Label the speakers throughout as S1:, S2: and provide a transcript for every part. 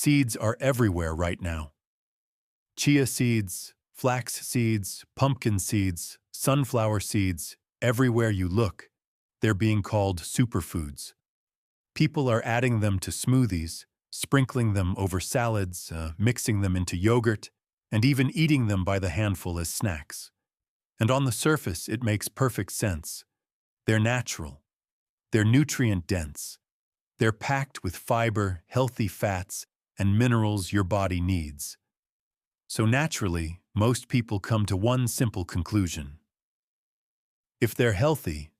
S1: Seeds are everywhere right now. Chia seeds, flax seeds, pumpkin seeds, sunflower seeds, everywhere you look, they're being called superfoods. People are adding them to smoothies, sprinkling them over salads, mixing them into yogurt, and even eating them by the handful as snacks. And on the surface, it makes perfect sense. They're natural. They're nutrient-dense. They're packed with fiber, healthy fats, and minerals your body needs. So naturally, most people come to one simple conclusion. If they're healthy,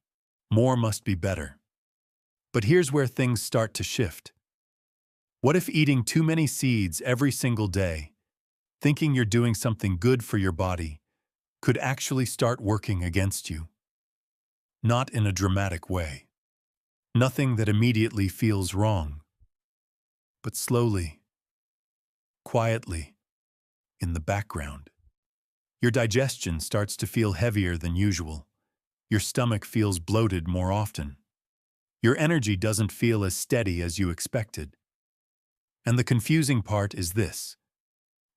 S1: more must be better. But here's where things start to shift. What if eating too many seeds every single day, thinking you're doing something good for your body, could actually start working against you? Not in a dramatic way. Nothing that immediately feels wrong. But slowly, quietly, in the background. Your digestion starts to feel heavier than usual. Your stomach feels bloated more often. Your energy doesn't feel as steady as you expected. And the confusing part is this.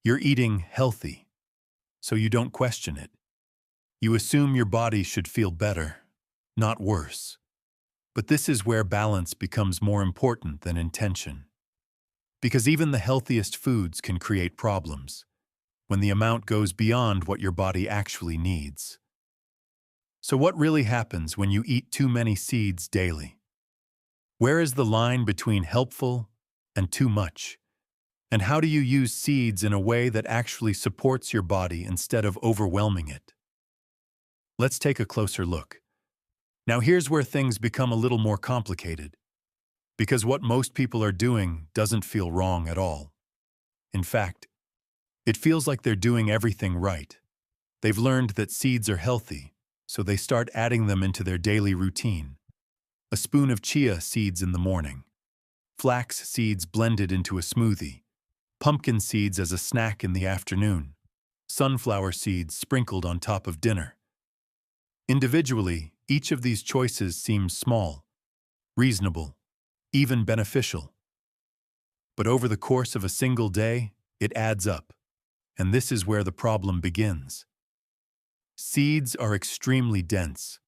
S1: You're eating healthy, so you don't question it. You assume your body should feel better, not worse. But this is where balance becomes more important than intention. Because even the healthiest foods can create problems when the amount goes beyond what your body actually needs. So what really happens when you eat too many seeds daily? Where is the line between helpful and too much? And how do you use seeds in a way that actually supports your body instead of overwhelming it? Let's take a closer look. Now here's where things become a little more complicated, because what most people are doing doesn't feel wrong at all. In fact, it feels like they're doing everything right. They've learned that seeds are healthy, so they start adding them into their daily routine. A spoon of chia seeds in the morning, flax seeds blended into a smoothie, pumpkin seeds as a snack in the afternoon, sunflower seeds sprinkled on top of dinner. Individually, each of these choices seems small, reasonable, even beneficial. But over the course of a single day, it adds up, and this is where the problem begins. Seeds are extremely dense.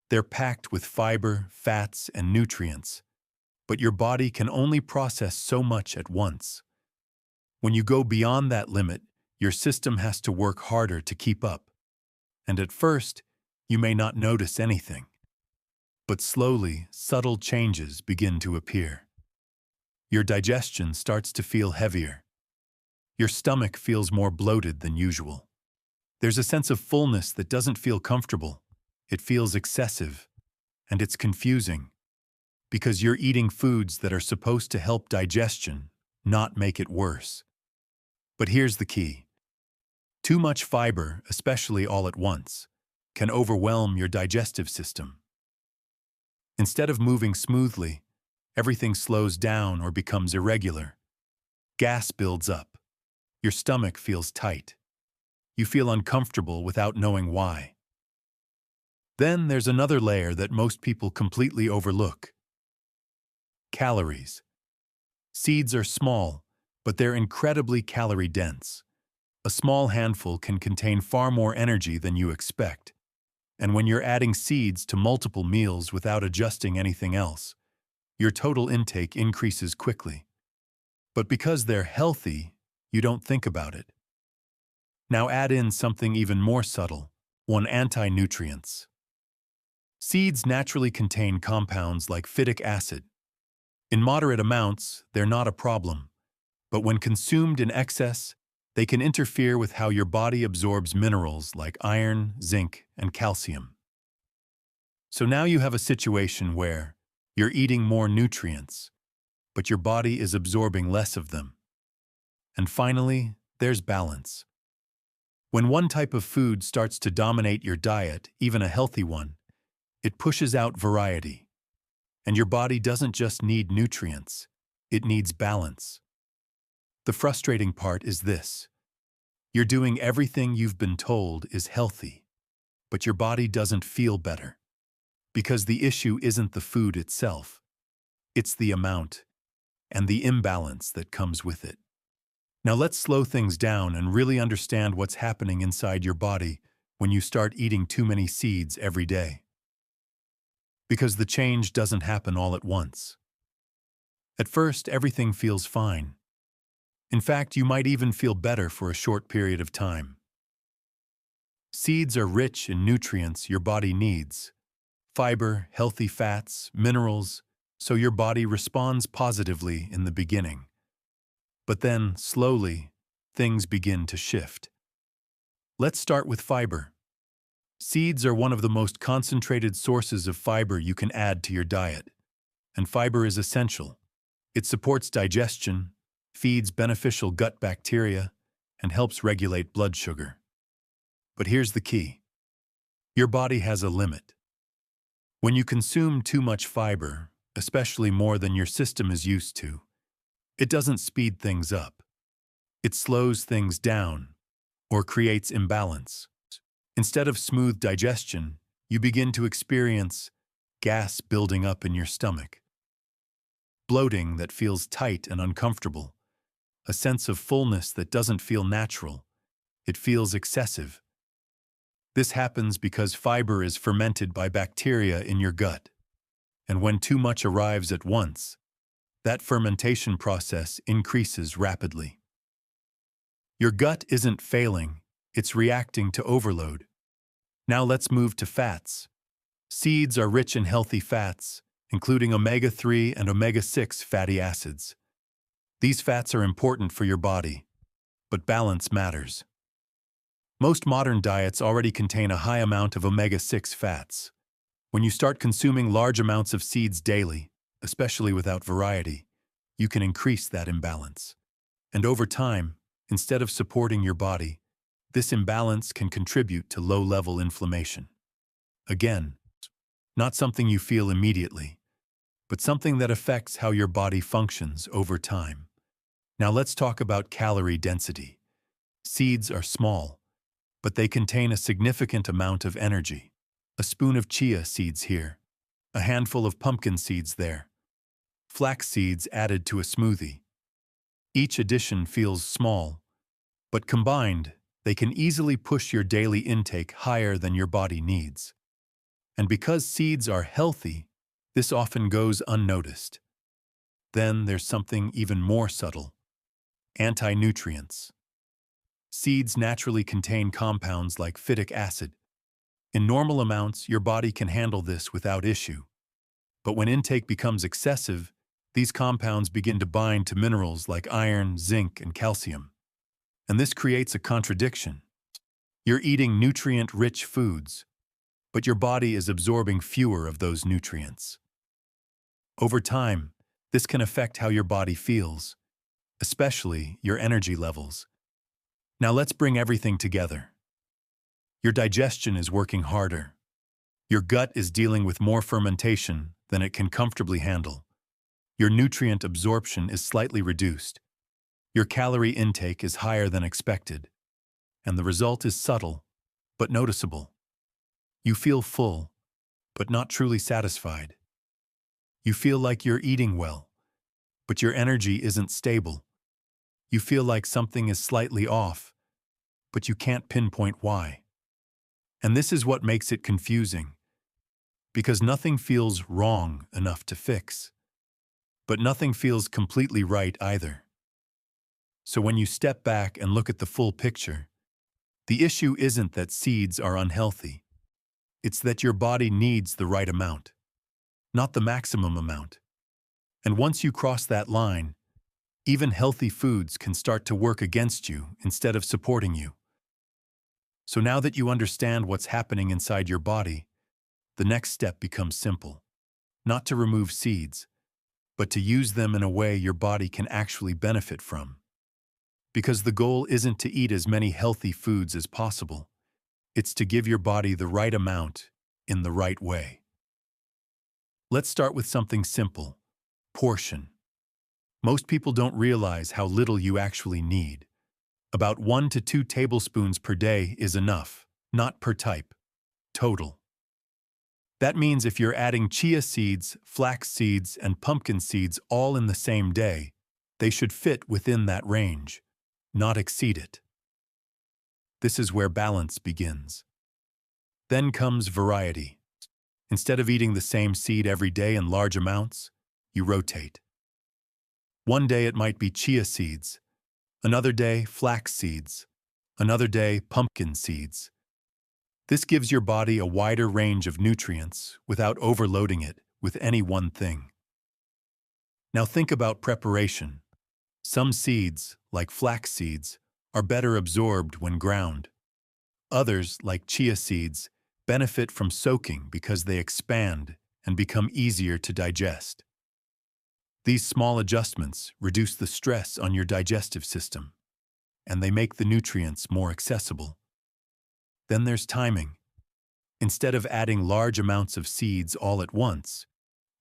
S1: They're packed with fiber, fats, and nutrients, but your body can only process so much at once. When you go beyond that limit, your system has to work harder to keep up. And at first, you may not notice anything. But slowly, subtle changes begin to appear. Your digestion starts to feel heavier. Your stomach feels more bloated than usual. There's a sense of fullness that doesn't feel comfortable. It feels excessive, and it's confusing, because you're eating foods that are supposed to help digestion, not make it worse. But here's the key. Too much fiber, especially all at once, can overwhelm your digestive system. Instead of moving smoothly, everything slows down or becomes irregular. Gas builds up. Your stomach feels tight. You feel uncomfortable without knowing why. Then there's another layer that most people completely overlook. Calories. Seeds are small, but they're incredibly calorie-dense. A small handful can contain far more energy than you expect. And when you're adding seeds to multiple meals without adjusting anything else, your total intake increases quickly. But because they're healthy, you don't think about it. Now add in something even more subtle, anti-nutrients. Seeds naturally contain compounds like phytic acid. In moderate amounts, they're not a problem, but when consumed in excess, they can interfere with how your body absorbs minerals like iron, zinc, and calcium. So now you have a situation where you're eating more nutrients, but your body is absorbing less of them. And finally, there's balance. When one type of food starts to dominate your diet, even a healthy one, it pushes out variety. And your body doesn't just need nutrients, it needs balance. The frustrating part is this. You're doing everything you've been told is healthy, but your body doesn't feel better. Because the issue isn't the food itself, it's the amount. and the imbalance that comes with it. Now let's slow things down and really understand what's happening inside your body when you start eating too many seeds every day. Because the change doesn't happen all at once. At first, everything feels fine. In fact, you might even feel better for a short period of time. Seeds are rich in nutrients your body needs: fiber, healthy fats, minerals, so your body responds positively in the beginning. But then, slowly, things begin to shift. Let's start with fiber. Seeds are one of the most concentrated sources of fiber you can add to your diet. And fiber is essential. It supports digestion, feeds beneficial gut bacteria, and helps regulate blood sugar. But here's the key. Your body has a limit. When you consume too much fiber, especially more than your system is used to, it doesn't speed things up. It slows things down or creates imbalance. Instead of smooth digestion, you begin to experience gas building up in your stomach, bloating that feels tight and uncomfortable, a sense of fullness that doesn't feel natural. It feels excessive. This happens because fiber is fermented by bacteria in your gut. And when too much arrives at once, that fermentation process increases rapidly. Your gut isn't failing, it's reacting to overload. Now let's move to fats. Seeds are rich in healthy fats, including omega-3 and omega-6 fatty acids. These fats are important for your body, but balance matters. Most modern diets already contain a high amount of omega-6 fats. When you start consuming large amounts of seeds daily, especially without variety, you can increase that imbalance. And over time, instead of supporting your body, this imbalance can contribute to low-level inflammation. Again, not something you feel immediately, but something that affects how your body functions over time. Now let's talk about calorie density. Seeds are small, but they contain a significant amount of energy. A spoon of chia seeds here, a handful of pumpkin seeds there, flax seeds added to a smoothie. Each addition feels small, but combined, they can easily push your daily intake higher than your body needs. And because seeds are healthy, this often goes unnoticed. Then there's something even more subtle: anti-nutrients. Seeds naturally contain compounds like phytic acid. In normal amounts, your body can handle this without issue. But when intake becomes excessive, these compounds begin to bind to minerals like iron, zinc, and calcium. And this creates a contradiction. You're eating nutrient-rich foods, but your body is absorbing fewer of those nutrients. Over time, this can affect how your body feels, especially your energy levels. Now let's bring everything together. Your digestion is working harder. Your gut is dealing with more fermentation than it can comfortably handle. Your nutrient absorption is slightly reduced. Your calorie intake is higher than expected. And the result is subtle, but noticeable. You feel full, but not truly satisfied. You feel like you're eating well, but your energy isn't stable. You feel like something is slightly off, but you can't pinpoint why. And this is what makes it confusing, because nothing feels wrong enough to fix, but nothing feels completely right either. So when you step back and look at the full picture, the issue isn't that seeds are unhealthy. It's that your body needs the right amount, not the maximum amount. And once you cross that line, even healthy foods can start to work against you instead of supporting you. So now that you understand what's happening inside your body, the next step becomes simple. Not to remove seeds, but to use them in a way your body can actually benefit from. Because the goal isn't to eat as many healthy foods as possible. It's to give your body the right amount in the right way. Let's start with something simple: portion. Most people don't realize how little you actually need. About 1 to 2 tablespoons per day is enough, not per type, total. That means if you're adding chia seeds, flax seeds, and pumpkin seeds all in the same day, they should fit within that range, not exceed it. This is where balance begins. Then comes variety. Instead of eating the same seed every day in large amounts, you rotate. One day it might be chia seeds, another day flax seeds, another day pumpkin seeds. This gives your body a wider range of nutrients without overloading it with any one thing. Now think about preparation. Some seeds, like flax seeds, are better absorbed when ground. Others, like chia seeds, benefit from soaking because they expand and become easier to digest. These small adjustments reduce the stress on your digestive system, and they make the nutrients more accessible. Then there's timing. Instead of adding large amounts of seeds all at once,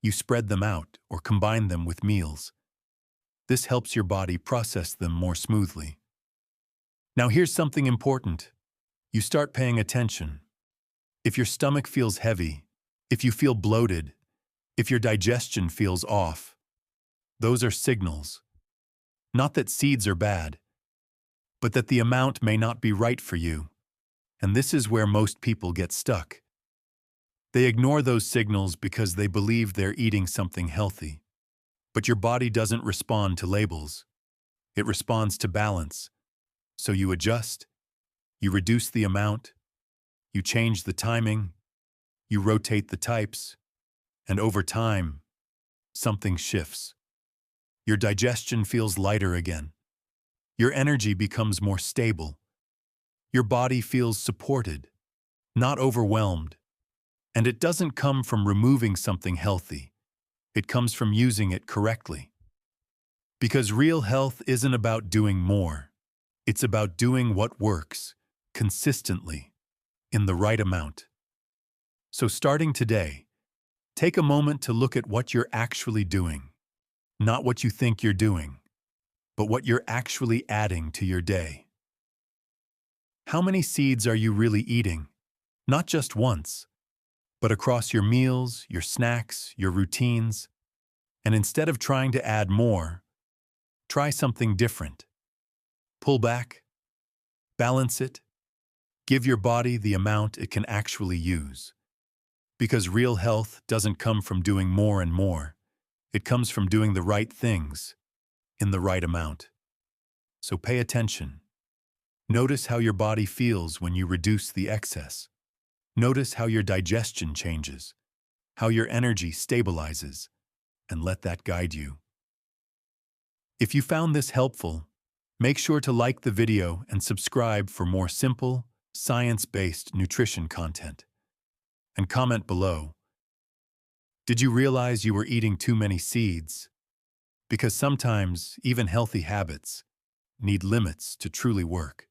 S1: you spread them out or combine them with meals. This helps your body process them more smoothly. Now here's something important. You start paying attention. If your stomach feels heavy, if you feel bloated, if your digestion feels off, those are signals. Not that seeds are bad, but that the amount may not be right for you. And this is where most people get stuck. They ignore those signals because they believe they're eating something healthy. But your body doesn't respond to labels. It responds to balance. So you adjust, you reduce the amount, you change the timing, you rotate the types, and over time, something shifts. Your digestion feels lighter again. Your energy becomes more stable. Your body feels supported, not overwhelmed. And it doesn't come from removing something healthy. It comes from using it correctly. Because real health isn't about doing more. It's about doing what works, consistently, in the right amount. So starting today, take a moment to look at what you're actually doing. Not what you think you're doing, but what you're actually adding to your day. How many seeds are you really eating? Not just once, but across your meals, your snacks, your routines. And instead of trying to add more, try something different. Pull back, balance it, give your body the amount it can actually use. Because real health doesn't come from doing more and more. It comes from doing the right things in the right amount. So pay attention. Notice how your body feels when you reduce the excess. Notice how your digestion changes, how your energy stabilizes, and let that guide you. If you found this helpful, make sure to like the video and subscribe for more simple, science-based nutrition content. And comment below. Did you realize you were eating too many seeds? Because sometimes even healthy habits need limits to truly work.